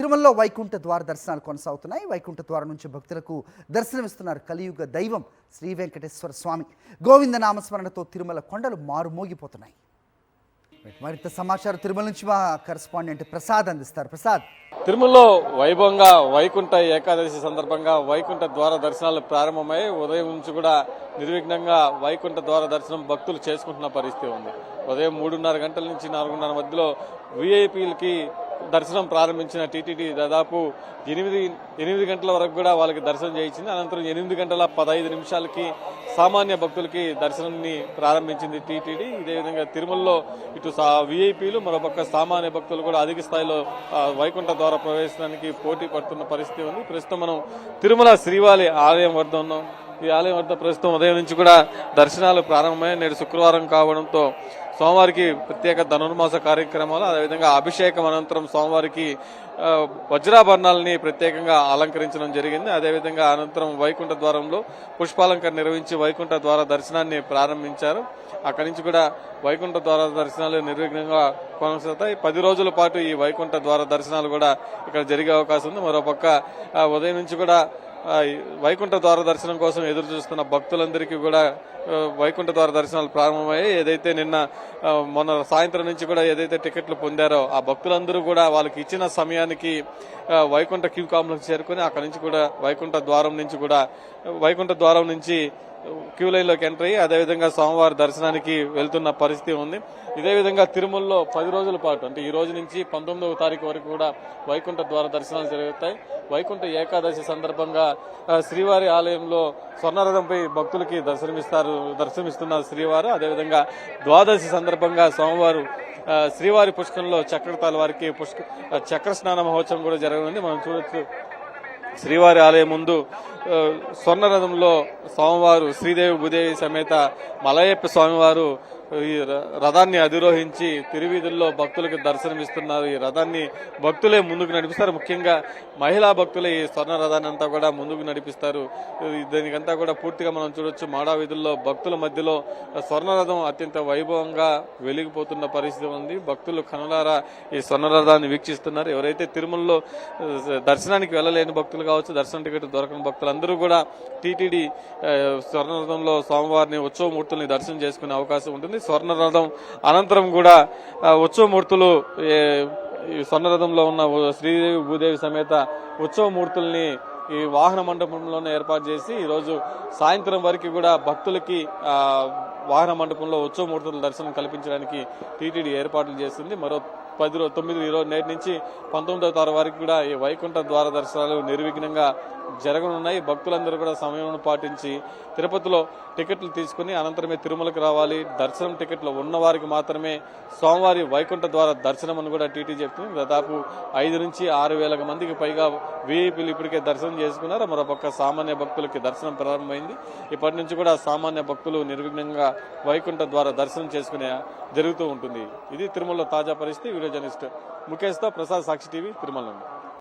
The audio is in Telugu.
తిరుమలలో వైకుంఠ ద్వార దర్శనాలు కొనసాగుతున్నాయి. వైకుంఠ ద్వారం నుంచి భక్తులకు దర్శనమిస్తున్నారు కలియుగ దైవం శ్రీ వెంకటేశ్వర స్వామి. గోవింద నామస్మరణతో తిరుమల కొండలు మారుమోగిపోతున్నాయి. మరింత సమాచారం తిరుమల నుంచి మా కరెస్పాండెంట్ ప్రసాద్ అందిస్తారు. ప్రసాద్, తిరుమలలో వైభవంగా వైకుంఠ ఏకాదశి సందర్భంగా వైకుంఠ ద్వార దర్శనాలు ప్రారంభమై ఉదయం నుంచి కూడా నిర్విఘ్నంగా వైకుంఠ ద్వార దర్శనం భక్తులు చేసుకుంటున్న పరిస్థితి ఉంది. ఉదయం 3:30 గంటల నుంచి 4:30 మధ్యలో వీఐపీలకి దర్శనం ప్రారంభించిన టీటీడీ దాదాపు 8 గంటల వరకు కూడా వాళ్ళకి దర్శనం చేయించింది. అనంతరం 8:15 సామాన్య భక్తులకి దర్శనాన్ని ప్రారంభించింది టీటీడీ. ఇదే విధంగా తిరుమలలో ఇటు వీఐపీలు మరోపక్క సామాన్య భక్తులు కూడా అధిక స్థాయిలో వైకుంఠ ద్వార ప్రవేశానికి పోటీ పడుతున్న పరిస్థితి ఉంది. ప్రస్తుతం మనం తిరుమల శ్రీవారి ఆలయం వద్ద ఉన్నాం. ఈ ఆలయం వద్ద ప్రస్తుతం ఉదయం నుంచి కూడా దర్శనాలు ప్రారంభమై నేడు శుక్రవారం కావడంతో సోమవారికి ప్రత్యేక ధనుర్మాస కార్యక్రమాలు, అదేవిధంగా అభిషేకం అనంతరం సోమవారికి వజ్రాభరణాలని ప్రత్యేకంగా అలంకరించడం జరిగింది. అదేవిధంగా అనంతరం వైకుంఠ ద్వారంలో పుష్పాలంకరణ నిర్వహించి వైకుంఠ ద్వార దర్శనాన్ని ప్రారంభించారు. అక్కడి నుంచి కూడా వైకుంఠ ద్వార దర్శనాలు నిర్విఘ్నంగా కొనసాగుతాయి. 10 రోజుల పాటు ఈ వైకుంఠ ద్వార దర్శనాలు కూడా ఇక్కడ జరిగే అవకాశం ఉంది. మరోపక్క ఉదయం నుంచి కూడా వైకుంఠ ద్వార దర్శనం కోసం ఎదురు చూస్తున్న భక్తులందరికీ కూడా వైకుంఠ ద్వార దర్శనాలు ప్రారంభమయ్యాయి. ఏదైతే మొన్న సాయంత్రం నుంచి కూడా ఏదైతే టికెట్లు పొందారో ఆ భక్తులందరూ కూడా వాళ్ళకి ఇచ్చిన సమయానికి వైకుంఠ క్యూ కాంప్లెక్స్ చేరుకుని అక్కడి నుంచి కూడా వైకుంఠ ద్వారం నుంచి క్యూ లైన్ లోకి ఎంటర్ అయ్యి అదేవిధంగా సోమవారం దర్శనానికి వెళ్తున్న పరిస్థితి ఉంది. ఇదే విధంగా తిరుమలలో 10 రోజుల పాటు అంటే ఈ రోజు నుంచి 19వ తారీఖు వరకు కూడా వైకుంఠ ద్వార దర్శనాలు జరుగుతాయి. వైకుంఠ ఏకాదశి సందర్భంగా శ్రీవారి ఆలయంలో స్వర్ణరథంపై భక్తులకి దర్శనమిస్తున్నారు శ్రీవారు. అదేవిధంగా ద్వాదశి సందర్భంగా సోమవారం శ్రీవారి పుష్కరంలో చక్రతాల వారికి చక్ర స్నాన మహోత్సవం కూడా జరగనుంది. మనం చూడొచ్చు శ్రీవారి ఆలయం ముందు స్వర్ణరథంలో స్వామివారు శ్రీదేవి భూదేవి సమేత మలయప్ప స్వామివారు ఈ రథాన్ని అధిరోహించి తిరువీధుల్లో భక్తులకు దర్శనమిస్తున్నారు. ఈ రథాన్ని భక్తులే ముందుకు నడిపిస్తారు. ముఖ్యంగా మహిళా భక్తులే ఈ స్వర్ణ రథాన్ని అంతా కూడా ముందుకు నడిపిస్తారు. దీనికంతా కూడా పూర్తిగా మనం చూడొచ్చు మాడా వీధుల్లో భక్తుల మధ్యలో స్వర్ణ రథం అత్యంత వైభవంగా వెలిగిపోతున్న పరిస్థితి ఉంది. భక్తులు కనులారా ఈ స్వర్ణ రథాన్ని వీక్షిస్తున్నారు. ఎవరైతే తిరుమలలో దర్శనానికి వెళ్లలేని భక్తులు కావచ్చు, దర్శనం టికెట్ దొరకని భక్తులందరూ కూడా టీటీడీ స్వర్ణరథంలో స్వామివారిని ఉత్సవమూర్తుల్ని దర్శనం చేసుకునే అవకాశం ఉంటుంది. స్వర్ణరథం అనంతరం కూడా ఉత్సవమూర్తులు స్వర్ణరథంలో ఉన్న శ్రీదేవి భూదేవి సమేత ఉత్సవమూర్తుల్ని ఈ వాహన మండపంలోనే ఏర్పాటు చేసి ఈరోజు సాయంత్రం వరకు కూడా భక్తులకి వాహన మండపంలో ఉత్సవమూర్తుల దర్శనం కల్పించడానికి టీటీడీ ఏర్పాట్లు చేస్తుంది. మరో 9 నేటి నుంచి 19వ తారీఖు వరకు కూడా ఈ వైకుంఠ ద్వార దర్శనాలు నిర్విఘ్నంగా జరగనున్నాయి. భక్తులందరూ కూడా సమయం పాటించి తిరుపతిలో టికెట్లు తీసుకుని అనంతరమే తిరుమలకు రావాలి. దర్శనం టికెట్లు ఉన్న వారికి మాత్రమే సోమవారి వైకుంఠ ద్వార దర్శనం అని కూడా టీటీ చెప్తుంది. దాదాపు 5 నుంచి 6 వేల మందికి పైగా వీఐపీలు ఇప్పటికే దర్శనం చేసుకున్నారు. మరోపక్క సామాన్య భక్తులకి దర్శనం ప్రారంభమైంది. ఇప్పటి నుంచి కూడా సామాన్య భక్తులు నిర్విఘ్నంగా వైకుంఠ ద్వార దర్శనం చేసుకునే జరుగుతూ ఉంటుంది. ఇది తిరుమలలో తాజా పరిస్థితి. వీడియో జర్నలిస్ట్ ముఖేష్తో ప్రసాద్, సాక్షి టీవీ, తిరుమల నుండి.